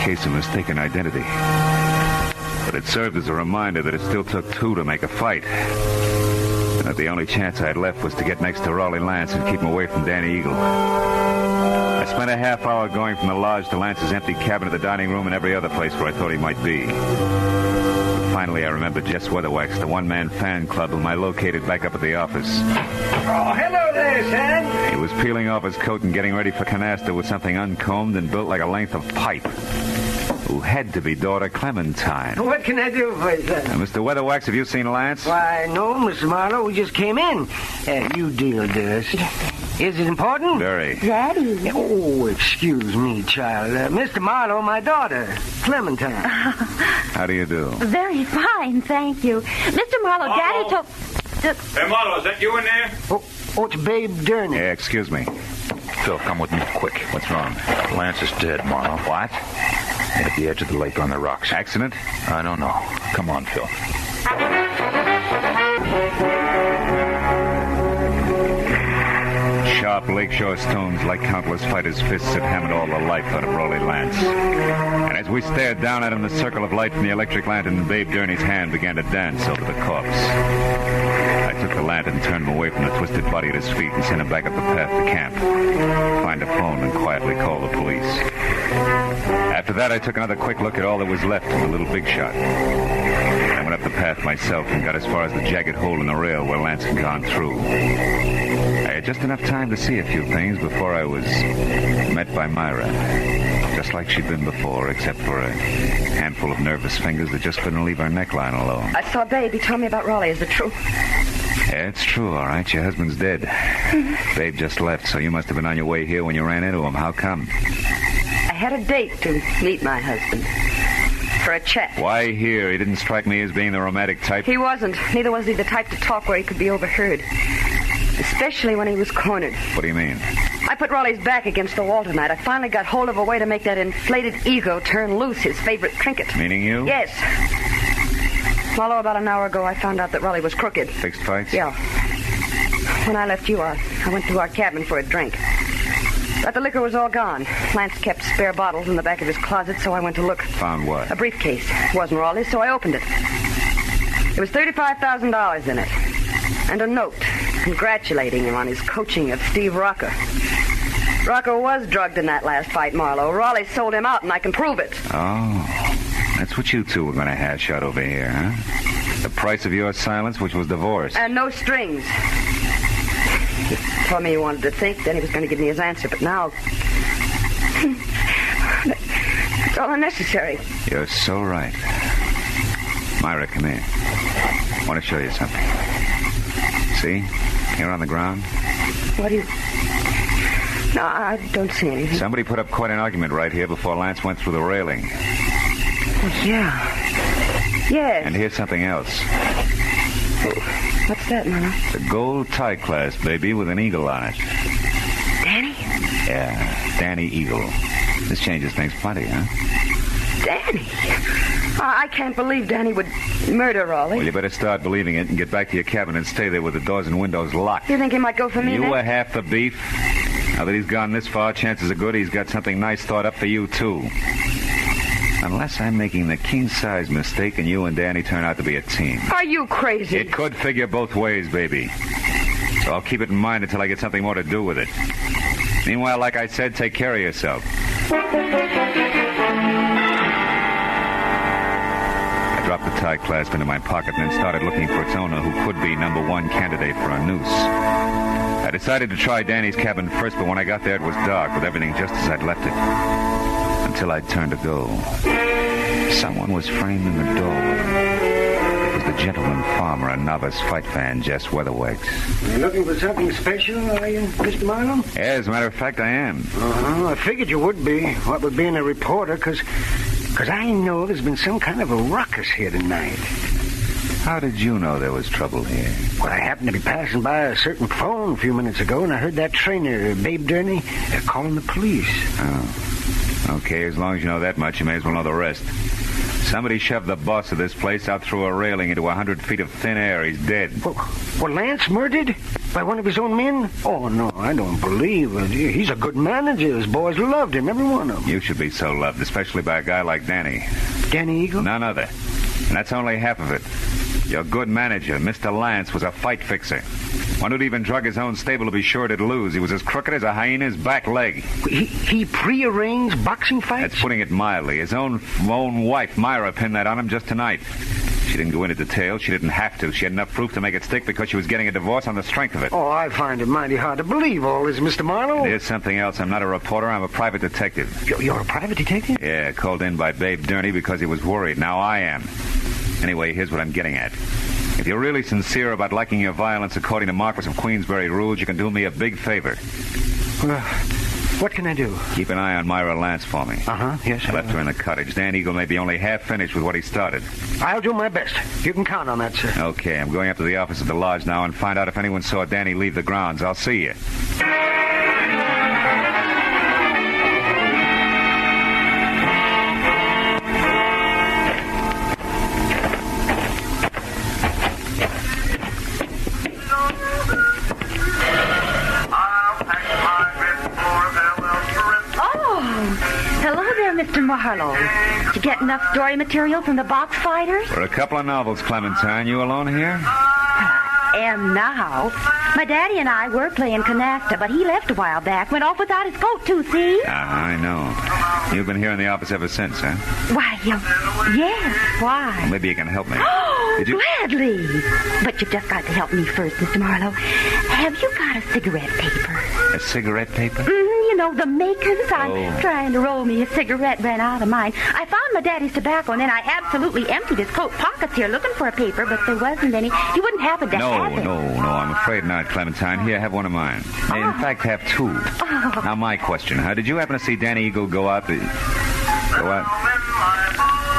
case of mistaken identity. The But it served as a reminder that it still took two to make a fight. And that the only chance I had left was to get next to Raleigh Lance and keep him away from Danny Eagle. I spent a half hour going from the lodge to Lance's empty cabin to the dining room and every other place where I thought he might be. But finally, I remembered Jess Weatherwax, the one-man fan club whom I located back up at the office. Oh, hello there, son. He was peeling off his coat and getting ready for canasta with something uncombed and built like a length of pipe. Who had to be daughter Clementine. What can I do for you, son? Mr. Weatherwax, have you seen Lance? Why, no, Mr. Marlowe. We just came in. You deal, dearest. Is it important? Very. Daddy. Oh, excuse me, child. Mr. Marlowe, my daughter, Clementine. How do you do? Very fine, thank you. Mr. Marlowe, Daddy told... Hey, Marlowe, is that you in there? Oh, it's Babe Durney. Yeah, excuse me. Phil, come with me quick. What's wrong? Lance is dead, Marlowe. What? At the edge of the lake on the rocks. Accident? I don't know. Come on, Phil. Sharp lakeshore stones, like countless fighters' fists, had hammered all the life out of Raleigh Lance. And as we stared down at him, the circle of light from the electric lantern in Babe Durney's hand began to dance over the corpse. I took the lantern, turned him away from the twisted body at his feet, and sent him back up the path to camp. Find a phone and quietly call the police. After that, I took another quick look at all that was left of the little big shot. I went up the path myself and got as far as the jagged hole in the rail where Lance had gone through. I had just enough time to see a few things before I was met by Myra. Just like she'd been before, except for a handful of nervous fingers that just couldn't leave her neckline alone. I saw Babe. He told me about Raleigh. Is it true? Yeah, it's true, all right. Your husband's dead. Babe just left, so you must have been on your way here when you ran into him. How come? I had a date to meet my husband. For a chat. Why here? He didn't strike me as being the romantic type. He wasn't. Neither was he the type to talk where he could be overheard. Especially when he was cornered. What do you mean? I put Raleigh's back against the wall tonight. I finally got hold of a way to make that inflated ego turn loose, his favorite trinket. Meaning you? Yes. Marlowe, about an hour ago, I found out that Raleigh was crooked. Fixed fights? Yeah. When I left you, I went to our cabin for a drink. But the liquor was all gone. Lance kept spare bottles in the back of his closet, so I went to look. Found what? A briefcase. It wasn't Raleigh's, so I opened it. There was $35,000 in it. And a note congratulating him on his coaching of Steve Rocca. Rocca was drugged in that last fight, Marlowe. Raleigh sold him out, and I can prove it. Oh, that's what you two were going to hash out over here, huh? The price of your silence, which was divorce. And no strings. He told me he wanted to think, then he was going to give me his answer, but now... it's all unnecessary. You're so right. Myra, come here. I want to show you something. See? Here on the ground? What do you... No, I don't see anything. Somebody put up quite an argument right here before Lance went through the railing. Oh, yeah. Yes. And here's something else. What's that, Marlowe? It's a gold tie clasp, baby, with an eagle on it. Danny? Yeah, Danny Eagle. This changes things plenty, huh? Danny? I can't believe Danny would murder Raleigh. Well, you better start believing it and get back to your cabin and stay there with the doors and windows locked. You think he might go for me You next? were half the beef. Now that he's gone this far, chances are good he's got something nice thought up for you, too. Unless I'm making the king-size mistake and you and Danny turn out to be a team. Are you crazy? It could figure both ways, baby. So I'll keep it in mind until I get something more to do with it. Meanwhile, like I said, take care of yourself. I dropped the tie clasp into my pocket and then started looking for its owner, who could be number one candidate for a noose. I decided to try Danny's cabin first, but when I got there, it was dark, with everything just as I'd left it. Until I'd turned to go. Someone was framed in the doorway. It was the gentleman farmer and novice fight fan, Jess Weatherwax. You looking for something special, are you, Mr. Marlowe? Yeah, as a matter of fact, I am. I figured you would be. What with being a reporter, because I know there's been some kind of a ruckus here tonight. How did you know there was trouble here? Well, I happened to be passing by a certain phone a few minutes ago, and I heard that trainer, Babe Durney, calling the police. Oh. Okay, as long as you know that much, you may as well know the rest. Somebody shoved the boss of this place out through a railing into 100 feet of thin air. He's dead. Well, Lance murdered? By one of his own men? Oh, no, I don't believe it. He's a good manager. His boys loved him, every one of them. You should be so loved, especially by a guy like Danny. Danny Eagle? None other. And that's only half of it. Your good manager, Mr. Lance, was a fight fixer. One who'd even drug his own stable to be sure it'd lose. He was as crooked as a hyena's back leg. He prearranged boxing fights? That's putting it mildly. His own wife, Myra, pinned that on him just tonight. She didn't go into detail. She didn't have to. She had enough proof to make it stick because she was getting a divorce on the strength of it. Oh, I find it mighty hard to believe all this, Mr. Marlowe. There's something else. I'm not a reporter. I'm a private detective. You're a private detective? Yeah, called in by Babe Durney because he was worried. Now I am. Anyway, here's what I'm getting at. If you're really sincere about liking your violence according to Marquis of Queensberry rules, you can do me a big favor. What can I do? Keep an eye on Myra Lance for me. Yes. I left her in the cottage. Dan Eagle may be only half finished with what he started. I'll do my best. You can count on that, sir. Okay, I'm going up to the office of the lodge now and find out if anyone saw Danny leave the grounds. I'll see you. Mr. Marlowe, did you get enough story material from the box fighters? For a couple of novels, Clementine. You alone here? I am now. My daddy and I were playing canasta, but he left a while back. Went off without his coat, too, see? I know. You've been here in the office ever since, huh? Why, yes. Why? Well, maybe you can help me. Oh, gladly. But you've just got to help me first, Mr. Marlowe. Have you got a cigarette paper? A cigarette paper? You know, the makers. I'm trying to roll me a cigarette, ran out of mine. I found my daddy's tobacco, and then I absolutely emptied his coat pockets here looking for a paper, but there wasn't any. You wouldn't happen to have it. No, I'm afraid not, Clementine. Here, have one of mine. In fact, have two. Now, my question, did you happen to see Danny Eagle go out the... Go out?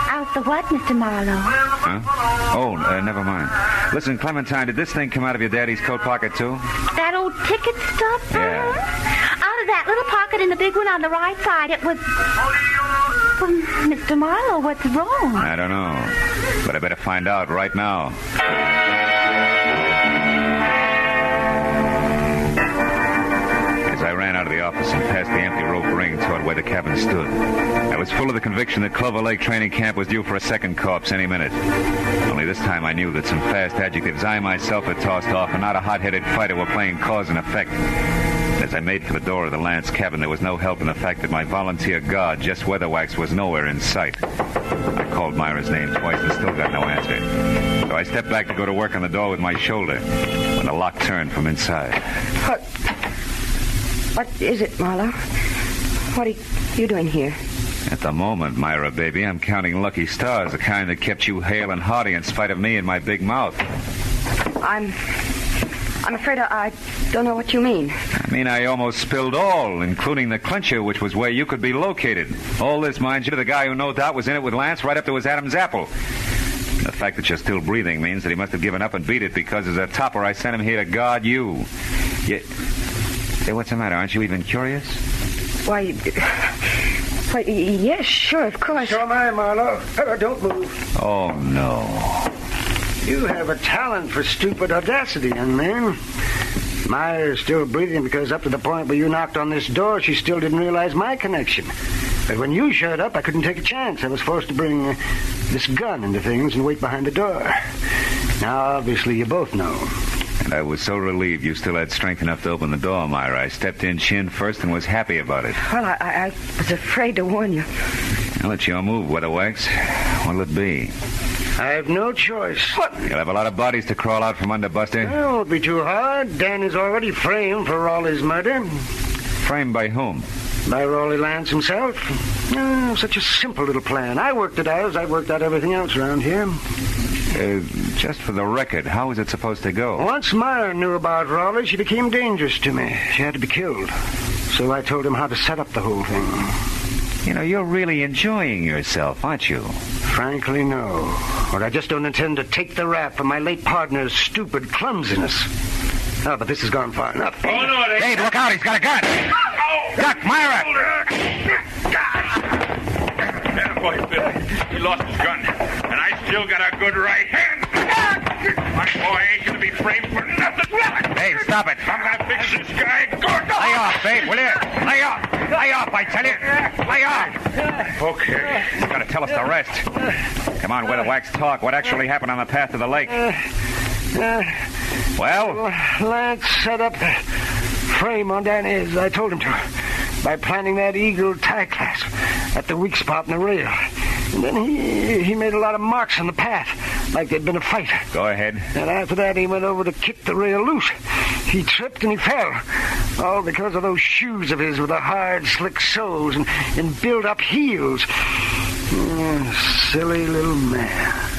Out the what, Mr. Marlowe? Huh? Oh, never mind. Listen, Clementine, did this thing come out of your daddy's coat pocket, too? That old ticket stuff? Yeah. Out of that little pocket in the big one on the right side, it was... Mr. Marlowe, what's wrong? I don't know. But I better find out right now. As I ran out of the office and past the empty rope ring toward where the cabin stood, I was full of the conviction that Clover Lake Training Camp was due for a second corpse any minute. Only this time I knew that some fast adjectives I myself had tossed off and not a hot-headed fighter were playing cause and effect. As I made for the door of the Lance cabin, there was no help in the fact that my volunteer guard, Jess Weatherwax, was nowhere in sight. I called Myra's name twice and still got no answer. So I stepped back to go to work on the door with my shoulder when the lock turned from inside. What is it, Marlowe? What are you doing here? At the moment, Myra, baby, I'm counting lucky stars, the kind that kept you hale and hearty in spite of me and my big mouth. I'm afraid I don't know what you mean. I mean, I almost spilled all, including the clincher, which was where you could be located. All this, mind you, the guy who no doubt was in it with Lance right up to his Adam's apple. The fact that you're still breathing means that he must have given up and beat it because as a topper I sent him here to guard you. Hey, what's the matter? Aren't you even curious? Why, yes, sure, of course. So am I, Marlowe. Don't move. Oh, no. You have a talent for stupid audacity, young man. Myra's still breathing because up to the point where you knocked on this door, she still didn't realize my connection. But when you showed up, I couldn't take a chance. I was forced to bring this gun into things and wait behind the door. Now, obviously, you both know. And I was so relieved you still had strength enough to open the door, Myra. I stepped in chin first and was happy about it. Well, I was afraid to warn you. I'll let you move, Weatherwax. What'll it be? I have no choice. What? You'll have a lot of bodies to crawl out from under, Buster. It won't be too hard. Dan is already framed for Raleigh's murder. Framed by whom? By Raleigh Lance himself. Oh, such a simple little plan. I worked it out as I worked out everything else around here. Just for the record, how was it supposed to go? Once Myra knew about Raleigh, she became dangerous to me. She had to be killed. So I told him how to set up the whole thing. You know, you're really enjoying yourself, aren't you? Frankly, no. But I just don't intend to take the rap for my late partner's stupid clumsiness. Oh, but this has gone far enough. Oh, no, Dave, look out, he's got a gun! Duck, Myra! That boy, Bill, he lost his gun, and I still got a good right hand. My boy ain't gonna be framed for nothing. Dave, stop it. I'm gonna fix this guy good. Lay off, Dave, will you? Lay off. Lay off, I tell you. Lay off. Okay. He's got to tell us the rest. Come on, Weatherwax, talk. What actually happened on the path to the lake? Well? Lance set up the frame on Danny as I told him to by planting that eagle tie clasp at the weak spot in the rail. And then he made a lot of marks on the path, like there'd been a fight. Go ahead. And after that, he went over to kick the rail loose. He tripped and he fell, all because of those shoes of his with the hard, slick soles and built-up heels. Silly little man.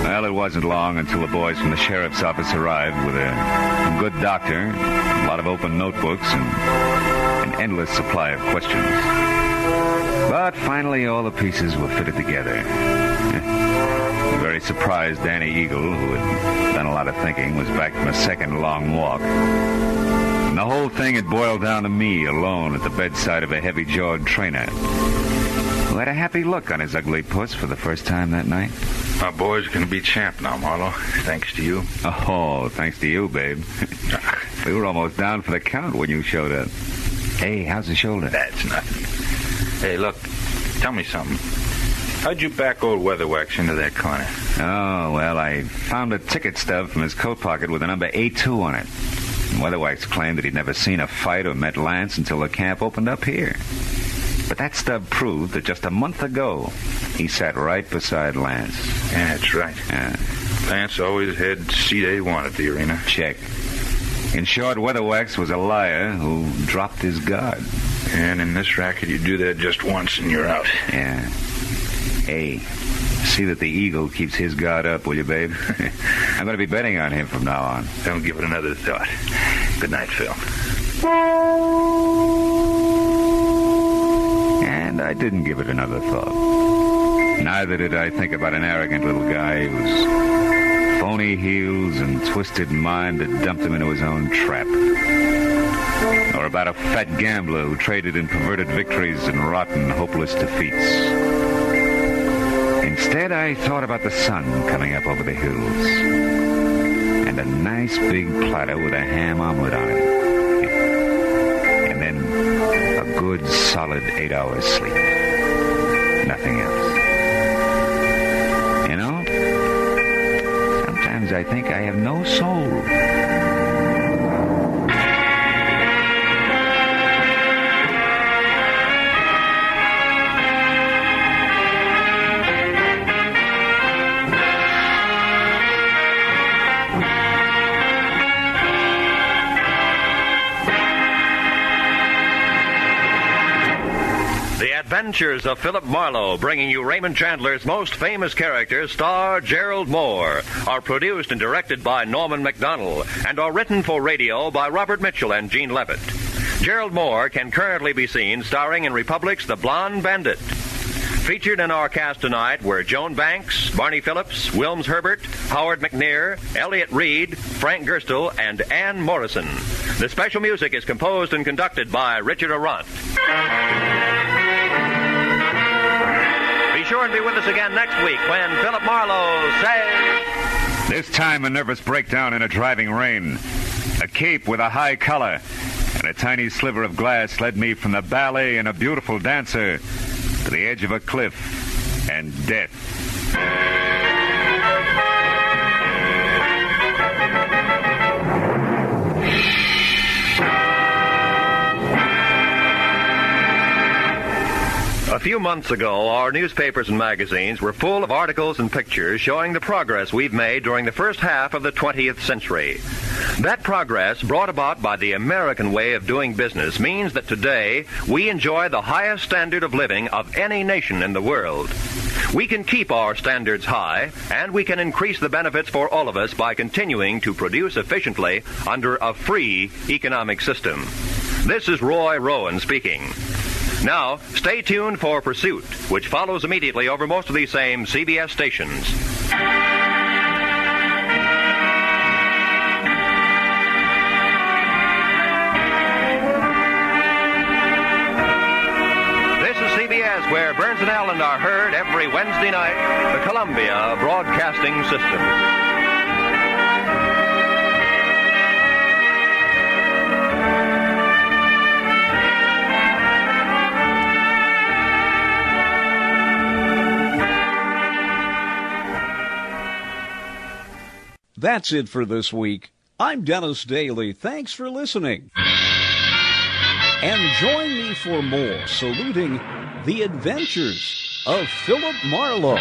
Well, it wasn't long until the boys from the sheriff's office arrived with a good doctor, a lot of open notebooks, and an endless supply of questions. But finally, all the pieces were fitted together. Very surprised Danny Eagle, who had done a lot of thinking, was back from a second long walk. And the whole thing had boiled down to me alone at the bedside of a heavy-jawed trainer, who had a happy look on his ugly puss for the first time that night. Our boy's going to be champ now, Marlowe, thanks to you. Oh, thanks to you, babe. We were almost down for the count when you showed up. Hey, how's the shoulder? That's nothing. Hey, look, tell me something. How'd you back old Weatherwax into that corner? Oh, well, I found a ticket stub from his coat pocket with the number A2 on it. And Weatherwax claimed that he'd never seen a fight or met Lance until the camp opened up here. But that stub proved that just a month ago, he sat right beside Lance. Yeah, that's right. Yeah. Lance always had seat A1 at the arena. Check. In short, Weatherwax was a liar who dropped his guard. And in this racket, you do that just once and you're out. Yeah. Hey, see that the Eagle keeps his guard up, will you, babe? I'm going to be betting on him from now on. Don't give it another thought. Good night, Phil. And I didn't give it another thought. Neither did I think about an arrogant little guy whose phony heels and twisted mind had dumped him into his own trap. Or about a fat gambler who traded in perverted victories and rotten, hopeless defeats. Instead, I thought about the sun coming up over the hills. And a nice big platter with a ham omelet on it. And then a good, solid 8 hours sleep. Nothing else. You know, sometimes I think I have no soul. Adventures of Philip Marlowe, bringing you Raymond Chandler's most famous character, star Gerald Moore, are produced and directed by Norman MacDonald and are written for radio by Robert Mitchell and Gene Levitt. Gerald Moore can currently be seen starring in Republic's The Blonde Bandit. Featured in our cast tonight were Joan Banks, Barney Phillips, Wilms Herbert, Howard McNear, Elliot Reed, Frank Gerstle, and Ann Morrison. The special music is composed and conducted by Richard Arant. Be sure and be with us again next week when Philip Marlowe says... This time a nervous breakdown in a driving rain. A cape with a high collar and a tiny sliver of glass led me from the ballet and a beautiful dancer to the edge of a cliff and death. A few months ago, our newspapers and magazines were full of articles and pictures showing the progress we've made during the first half of the 20th century. That progress, brought about by the American way of doing business, means that today we enjoy the highest standard of living of any nation in the world. We can keep our standards high, and we can increase the benefits for all of us by continuing to produce efficiently under a free economic system. This is Roy Rowan speaking. Now, stay tuned for Pursuit, which follows immediately over most of these same CBS stations. This is CBS where Burns and Allen are heard every Wednesday night, the Columbia Broadcasting System. That's it for this week. I'm Dennis Daly. Thanks for listening. And join me for more, saluting the adventures of Philip Marlowe.